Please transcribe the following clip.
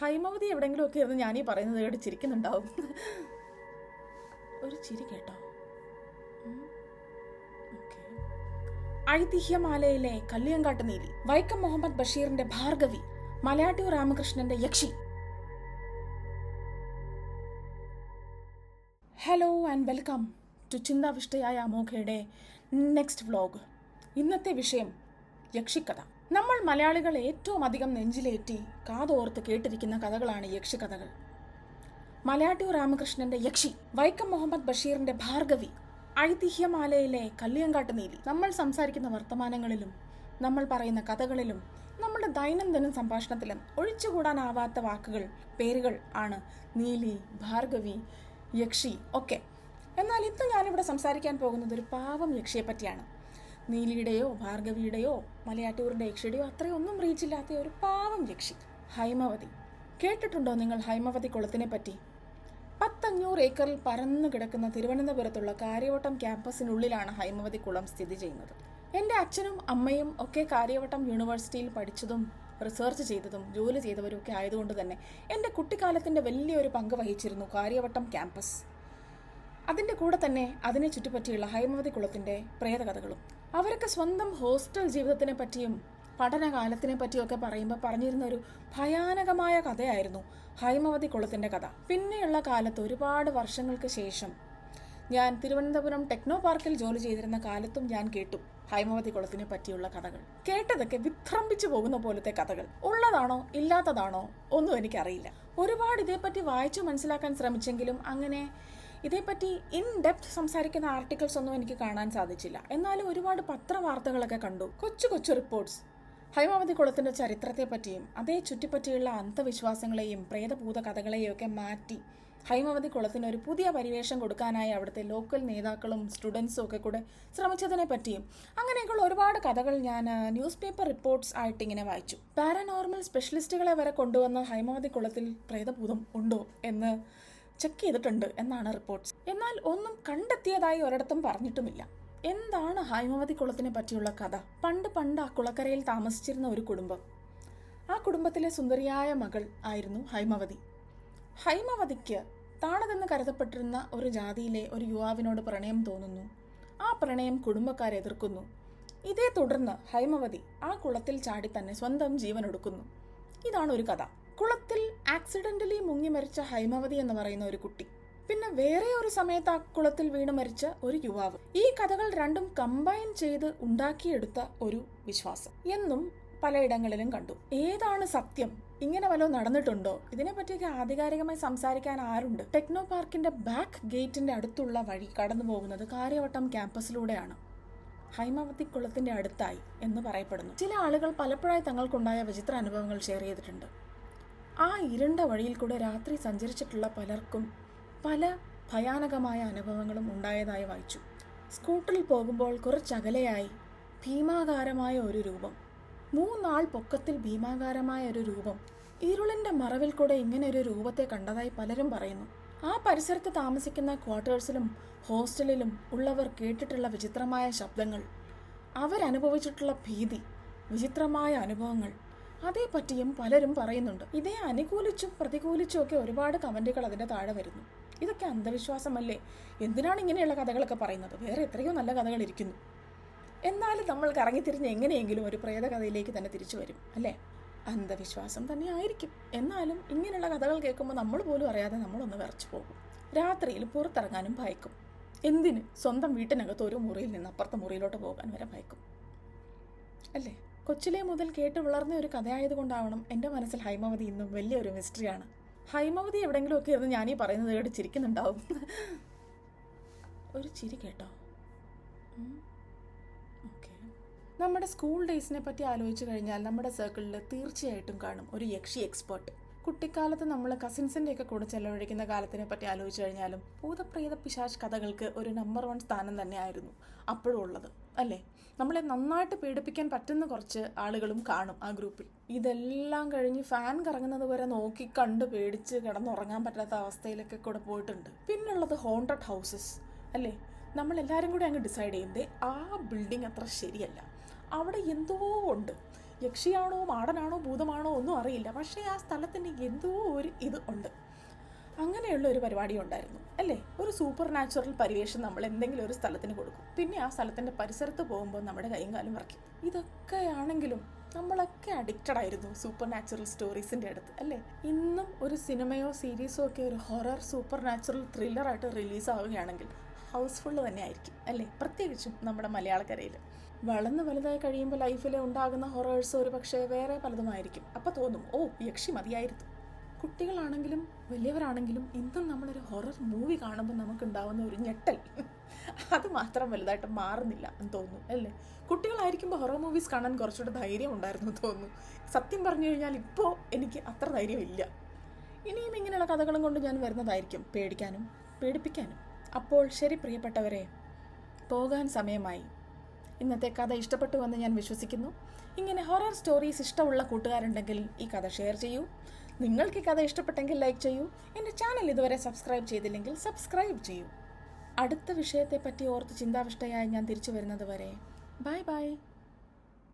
ഹൈമവതി എവിടെയെങ്കിലും ഒക്കെ ഇരുന്ന് ഞാനീ പറയുന്നത് കേട്ട് ചിരിക്കുന്നുണ്ടാവും. ഒരു ചിരി കേട്ടോ. ഐതിഹ്യമാലയിലെ കല്ലിയങ്കാട്ട് നീലി, വൈക്കം മുഹമ്മദ് ബഷീറിന്റെ ഭാർഗവി, മലയാറ്റൂർ രാമകൃഷ്ണന്റെ Yakshi. Hello and welcome to ചിന്താവിഷ്ടയായ അമോഘയുടെ നെക്സ്റ്റ് വ്ലോഗ്. ഇന്നത്തെ വിഷയം യക്ഷിക്കഥ. നമ്മൾ മലയാളികൾ ഏറ്റവും അധികം നെഞ്ചിലേറ്റി കാതോർത്ത് കേട്ടിരിക്കുന്ന കഥകളാണ് യക്ഷിക്കഥകൾ. മലയാറ്റൂർ രാമകൃഷ്ണന്റെ യക്ഷി, വൈക്കം മുഹമ്മദ് ബഷീറിന്റെ ഭാർഗവി, ഐതിഹ്യമാലയിലെ കല്ലിയങ്കാട്ട് നീലി. നമ്മൾ സംസാരിക്കുന്ന വർത്തമാനങ്ങളിലും നമ്മൾ പറയുന്ന കഥകളിലും നമ്മുടെ ദൈനംദിന സംഭാഷണത്തിലും ഒഴിച്ചുകൂടാനാവാത്ത വാക്കുകൾ, പേരുകൾ ആണ് നീലി, ഭാർഗവി, യക്ഷി ഒക്കെ. എന്നാൽ ഇന്ന് ഞാനിവിടെ സംസാരിക്കാൻ പോകുന്നത് ഒരു പാവം യക്ഷിയെ പറ്റിയാണ്. നീലിയുടെയോ ഭാർഗവിയുടെയോ മലയാറ്റൂരിൻ്റെ യക്ഷിയുടെയോ അത്രയൊന്നും റീച്ചില്ലാത്ത ഒരു പാവം യക്ഷി, ഹൈമവതി. കേട്ടിട്ടുണ്ടോ നിങ്ങൾ ഹൈമവതി കുളത്തിനെ പറ്റി? 500 ഏക്കറിൽ പരന്നു കിടക്കുന്ന തിരുവനന്തപുരത്തുള്ള കാര്യവട്ടം ക്യാമ്പസിനുള്ളിലാണ് ഹൈമവതി കുളം സ്ഥിതി ചെയ്യുന്നത്. എൻ്റെ അച്ഛനും അമ്മയും ഒക്കെ കാര്യവട്ടം യൂണിവേഴ്സിറ്റിയിൽ പഠിച്ചതും റിസർച്ച് ചെയ്തതും ജോലി ചെയ്തവരും ഒക്കെ ആയതുകൊണ്ട് തന്നെ എൻ്റെ കുട്ടിക്കാലത്തിൻ്റെ വലിയൊരു പങ്ക് വഹിച്ചിരുന്നു കാര്യവട്ടം ക്യാമ്പസ്. അതിൻ്റെ കൂടെ തന്നെ അതിനെ ചുറ്റിപ്പറ്റിയുള്ള ഹൈമവതി കുളത്തിൻ്റെ പ്രേതകഥകളും. അവരൊക്കെ സ്വന്തം ഹോസ്റ്റൽ ജീവിതത്തിനെ പറ്റിയും പഠനകാലത്തിനെ പറ്റിയൊക്കെ പറയുമ്പോൾ പറഞ്ഞിരുന്ന ഒരു ഭയാനകമായ കഥയായിരുന്നു ഹൈമവതി കുളത്തിൻ്റെ കഥ. പിന്നെയുള്ള കാലത്ത് ഒരുപാട് വർഷങ്ങൾക്ക് ശേഷം ഞാൻ തിരുവനന്തപുരം ടെക്നോ പാർക്കിൽ ജോലി ചെയ്തിരുന്ന കാലത്തും ഞാൻ കേട്ടു ഹൈമവതി കുളത്തിനെ പറ്റിയുള്ള കഥകൾ. കേട്ടതൊക്കെ വിഭ്രമിച്ചു പോകുന്ന പോലത്തെ കഥകൾ. ഉള്ളതാണോ ഇല്ലാത്തതാണോ ഒന്നും എനിക്കറിയില്ല. ഒരുപാട് ഇതേപ്പറ്റി വായിച്ചു മനസ്സിലാക്കാൻ ശ്രമിച്ചെങ്കിലും അങ്ങനെ ഇതേപ്പറ്റി ഇൻ ഡെപ്ത് സംസാരിക്കുന്ന ആർട്ടിക്കിൾസ് ഒന്നും എനിക്ക് കാണാൻ സാധിച്ചില്ല. എന്നാലും ഒരുപാട് പത്രവാർത്തകളൊക്കെ കണ്ടു, കൊച്ചു കൊച്ചു റിപ്പോർട്ട്സ്. ഹൈമവതി കുളത്തിൻ്റെ ചരിത്രത്തെ പറ്റിയും അതേ ചുറ്റിപ്പറ്റിയുള്ള അന്ധവിശ്വാസങ്ങളെയും പ്രേതഭൂത കഥകളെയും ഒക്കെ മാറ്റി ഹൈമവതി കുളത്തിന് ഒരു പുതിയ പരിവേഷം കൊടുക്കാനായി അവിടുത്തെ ലോക്കൽ നേതാക്കളും സ്റ്റുഡൻസും ഒക്കെ കൂടെ ശ്രമിച്ചതിനെ പറ്റിയും അങ്ങനെയൊക്കെയുള്ള ഒരുപാട് കഥകൾ ഞാൻ ന്യൂസ് പേപ്പർ റിപ്പോർട്ട്സ് ആയിട്ട് ഇങ്ങനെ വായിച്ചു. പാരനോർമൽ സ്പെഷ്യലിസ്റ്റുകളെ വരെ കൊണ്ടുവന്ന് ഹൈമവതി കുളത്തിൽ പ്രേതഭൂതം ഉണ്ടോ എന്ന് ചെക്ക് ചെയ്തിട്ടുണ്ട് എന്നാണ് റിപ്പോർട്ട്സ്. എന്നാൽ ഒന്നും കണ്ടെത്തിയതായി ഒരിടത്തും പറഞ്ഞിട്ടുമില്ല. എന്താണ് ഹൈമവതി കുളത്തിനെ പറ്റിയുള്ള കഥ? പണ്ട് ആ കുളക്കരയിൽ താമസിച്ചിരുന്ന ഒരു കുടുംബം. ആ കുടുംബത്തിലെ സുന്ദരിയായ മകൾ ആയിരുന്നു ഹൈമവതി. ഹൈമവതിക്ക് താണതെന്ന് കരുതപ്പെട്ടിരുന്ന ഒരു ജാതിയിലെ ഒരു യുവാവിനോട് പ്രണയം തോന്നുന്നു. ആ പ്രണയം കുടുംബക്കാർ എതിർക്കുന്നു. ഇതേ തുടർന്ന് ഹൈമവതി ആ കുളത്തിൽ ചാടി തന്നെ സ്വന്തം ജീവൻ ഒടുക്കുന്നു. ഇതാണ് ഒരു കഥ. കുളത്തിൽ ആക്സിഡന്റലി മുങ്ങി മരിച്ച ഹൈമവതി എന്ന് പറയുന്ന ഒരു കുട്ടി, പിന്നെ വേറെ ഒരു സമയത്ത് ആ കുളത്തിൽ വീണ് മരിച്ച ഒരു യുവാവ്. ഈ കഥകൾ രണ്ടും കമ്പൈൻ ചെയ്ത് ഉണ്ടാക്കിയെടുത്ത ഒരു വിശ്വാസം എന്നും പലയിടങ്ങളിലും കണ്ടു. ഏതാണ് സത്യം? ഇങ്ങനെ വല്ലതും നടന്നിട്ടുണ്ടോ? ഇതിനെപ്പറ്റിയൊക്കെ ആധികാരികമായി സംസാരിക്കാൻ ആരുണ്ട്? ടെക്നോ പാർക്കിന്റെ ബാക്ക് ഗേറ്റിന്റെ അടുത്തുള്ള വഴി കടന്നു പോകുന്നത് കാര്യവട്ടം ക്യാമ്പസിലൂടെയാണ്, ഹൈമവതി കുളത്തിന്റെ അടുത്തായി എന്ന് പറയപ്പെടുന്നു. ചില ആളുകൾ പലപ്പോഴായി തങ്ങൾക്കുണ്ടായ വിചിത്ര അനുഭവങ്ങൾ ഷെയർ ചെയ്തിട്ടുണ്ട്. ആ ഇരുണ്ട വഴിയിൽ കൂടെ രാത്രി സഞ്ചരിച്ചിട്ടുള്ള പലർക്കും പല ഭയാനകമായ അനുഭവങ്ങളും ഉണ്ടായതായി വായിച്ചു. സ്കൂട്ടറിൽ പോകുമ്പോൾ കുറച്ചകലെയായി ഭീമാകാരമായ ഒരു രൂപം, 3 ആൾ പൊക്കത്തിൽ ഭീമാകാരമായ ഒരു രൂപം, ഇരുളിൻ്റെ മറവിൽ കൂടെ ഇങ്ങനെ ഒരു രൂപത്തെ കണ്ടതായി പലരും പറയുന്നു. ആ പരിസരത്ത് താമസിക്കുന്ന ക്വാർട്ടേഴ്സിലും ഹോസ്റ്റലിലും ഉള്ളവർ കേട്ടിട്ടുള്ള വിചിത്രമായ ശബ്ദങ്ങൾ, അവരനുഭവിച്ചിട്ടുള്ള ഭീതി, വിചിത്രമായ അനുഭവങ്ങൾ, അതേപ്പറ്റിയും പലരും പറയുന്നുണ്ട്. ഇതേ അനുകൂലിച്ചും പ്രതികൂലിച്ചും ഒക്കെ ഒരുപാട് കമൻറ്റുകൾ അതിൻ്റെ താഴെ വരുന്നു. ഇതൊക്കെ അന്ധവിശ്വാസമല്ലേ? എന്തിനാണ് ഇങ്ങനെയുള്ള കഥകളൊക്കെ പറയുന്നത്? വേറെ എത്രയോ നല്ല കഥകൾ ഇരിക്കുന്നു. എന്നാലും നമ്മൾ കറങ്ങിത്തിരിഞ്ഞ് എങ്ങനെയെങ്കിലും ഒരു പ്രേതകഥയിലേക്ക് തന്നെ തിരിച്ചു വരും അല്ലേ? അന്ധവിശ്വാസം തന്നെ ആയിരിക്കും. എന്നാലും ഇങ്ങനെയുള്ള കഥകൾ കേൾക്കുമ്പോൾ നമ്മൾ പോലും അറിയാതെ നമ്മളൊന്ന് വിറച്ചു പോകും. രാത്രിയിൽ പുറത്തിറങ്ങാനും ഭയക്കും. എന്തിന്? സ്വന്തം വീട്ടിനകത്ത് ഒരു മുറിയിൽ നിന്ന് അപ്പുറത്തെ മുറിയിലോട്ട് പോകാൻ വരെ ഭയക്കും അല്ലേ? കൊച്ചിലെ മുതൽ കേട്ട് വളർന്ന ഒരു കഥയായതുകൊണ്ടാവണം എൻ്റെ മനസ്സിൽ ഹൈമവതി ഇന്നും വലിയൊരു മിസ്റ്ററിയാണ്. ഹൈമവതി എവിടെയെങ്കിലും ഒക്കെ ഇരുന്ന് ഞാനീ പറയുന്നത് കേട്ട് ചിരിക്കുന്നുണ്ടാവും. ഒരു ചിരി കേട്ടോ. ഓക്കെ. നമ്മുടെ സ്കൂൾ ഡേയ്സിനെ പറ്റി ആലോചിച്ച് കഴിഞ്ഞാൽ നമ്മുടെ സർക്കിളിൽ തീർച്ചയായിട്ടും കാണും ഒരു യക്ഷി എക്സ്പേർട്ട്. കുട്ടിക്കാലത്ത് നമ്മൾ കസിൻസിൻ്റെയൊക്കെ കൂടെ ചെലവഴിക്കുന്ന കാലത്തിനെ പറ്റി ആലോചിച്ച് കഴിഞ്ഞാലും ഭൂതപ്രേത പിശാച് കഥകൾക്ക് ഒരു നമ്പർ 1 സ്ഥാനം തന്നെയായിരുന്നു അപ്പോഴും ഉള്ളത് അല്ലേ? നമ്മളെ നന്നായിട്ട് പേടിപ്പിക്കാൻ പറ്റുന്ന കുറച്ച് ആളുകളും കാണും ആ ഗ്രൂപ്പിൽ. ഇതെല്ലാം കഴിഞ്ഞ് ഫാൻ കറങ്ങുന്നത് വരെ നോക്കി കണ്ട് പേടിച്ച് കിടന്നുറങ്ങാൻ പറ്റാത്ത അവസ്ഥയിലൊക്കെ കൂടെ പോയിട്ടുണ്ട്. പിന്നുള്ളത് ഹോണ്ടഡ് ഹൗസസ് അല്ലേ? നമ്മളെല്ലാവരും കൂടി അങ്ങ് ഡിസൈഡ് ചെയ്യുന്നത് ആ ബിൽഡിംഗ് അത്ര ശരിയല്ല, അവിടെ എന്തോ ഉണ്ട്, യക്ഷിയാണോ മാടനാണോ ഭൂതമാണോ ഒന്നും അറിയില്ല, പക്ഷേ ആ സ്ഥലത്തിന് എന്തോ ഒരു ഇത് ഉണ്ട്. അങ്ങനെയുള്ള ഒരു പരിപാടി ഉണ്ടായിരുന്നു അല്ലേ. ഒരു സൂപ്പർ നാച്ചുറൽ പരിവേഷം നമ്മൾ എന്തെങ്കിലും ഒരു സ്ഥലത്തിന് കൊടുക്കും, പിന്നെ ആ സ്ഥലത്തിൻ്റെ പരിസരത്ത് പോകുമ്പോൾ നമ്മുടെ കൈയും കാലും വിറയ്ക്കും. ഇതൊക്കെയാണെങ്കിലും നമ്മളൊക്കെ അഡിക്റ്റഡ് ആയിരുന്നു സൂപ്പർ നാച്ചുറൽ സ്റ്റോറീസിൻ്റെ അടുത്ത് അല്ലേ. ഇന്നും ഒരു സിനിമയോ സീരീസോ ഒക്കെ ഒരു ഹൊറർ സൂപ്പർ നാച്ചുറൽ ത്രില്ലറായിട്ട് റിലീസാവുകയാണെങ്കിൽ ഹൗസ്ഫുൾ തന്നെ ആയിരിക്കും അല്ലേ, പ്രത്യേകിച്ചും നമ്മുടെ മലയാളക്കരയിൽ. വളർന്ന് വലുതായി കഴിയുമ്പോൾ ലൈഫിൽ ഉണ്ടാകുന്ന ഹൊറേഴ്സ് ഒരു പക്ഷേ വേറെ പലതുമായിരിക്കും. അപ്പോൾ തോന്നും, ഓ യക്ഷി മതിയായിരുന്നു. കുട്ടികളാണെങ്കിലും വലിയവരാണെങ്കിലും ഇന്നും നമ്മളൊരു ഹൊറർ മൂവി കാണുമ്പോൾ നമുക്കുണ്ടാവുന്ന ഒരു ഞെട്ടൽ അത് മാത്രം വലുതായിട്ട് മാറുന്നില്ല എന്ന് തോന്നുന്നു അല്ലേ. കുട്ടികളായിരിക്കുമ്പോൾ ഹൊറർ മൂവീസ് കാണാൻ കുറച്ചുകൂടെ ധൈര്യം ഉണ്ടായിരുന്നു തോന്നുന്നു. സത്യം പറഞ്ഞു കഴിഞ്ഞാൽ ഇപ്പോൾ എനിക്ക് അത്ര ധൈര്യമില്ല. ഇനിയും ഇങ്ങനെയുള്ള കഥകളും കൊണ്ട് ഞാൻ വരുന്നതായിരിക്കും, പേടിക്കാനും പേടിപ്പിക്കാനും. അപ്പോൾ ശരി പ്രിയപ്പെട്ടവരെ, പോകാൻ സമയമായി. ഇന്നത്തെ കഥ ഇഷ്ടപ്പെട്ടുവെന്ന് ഞാൻ വിശ്വസിക്കുന്നു. ഇങ്ങനെ ഹൊറർ സ്റ്റോറീസ് ഇഷ്ടമുള്ള കൂട്ടുകാരുണ്ടെങ്കിൽ ഈ കഥ ഷെയർ ചെയ്യൂ. നിങ്ങൾക്ക് ഈ കഥ ഇഷ്ടപ്പെട്ടെങ്കിൽ ലൈക്ക് ചെയ്യൂ. എൻ്റെ ചാനൽ ഇതുവരെ സബ്സ്ക്രൈബ് ചെയ്തില്ലെങ്കിൽ സബ്സ്ക്രൈബ് ചെയ്യൂ. അടുത്ത വിഷയത്തെപ്പറ്റി ഓർത്ത് ചിന്താവിഷ്ടയായി ഞാൻ തിരിച്ചു വരുന്നത് വരെ ബൈ ബൈ.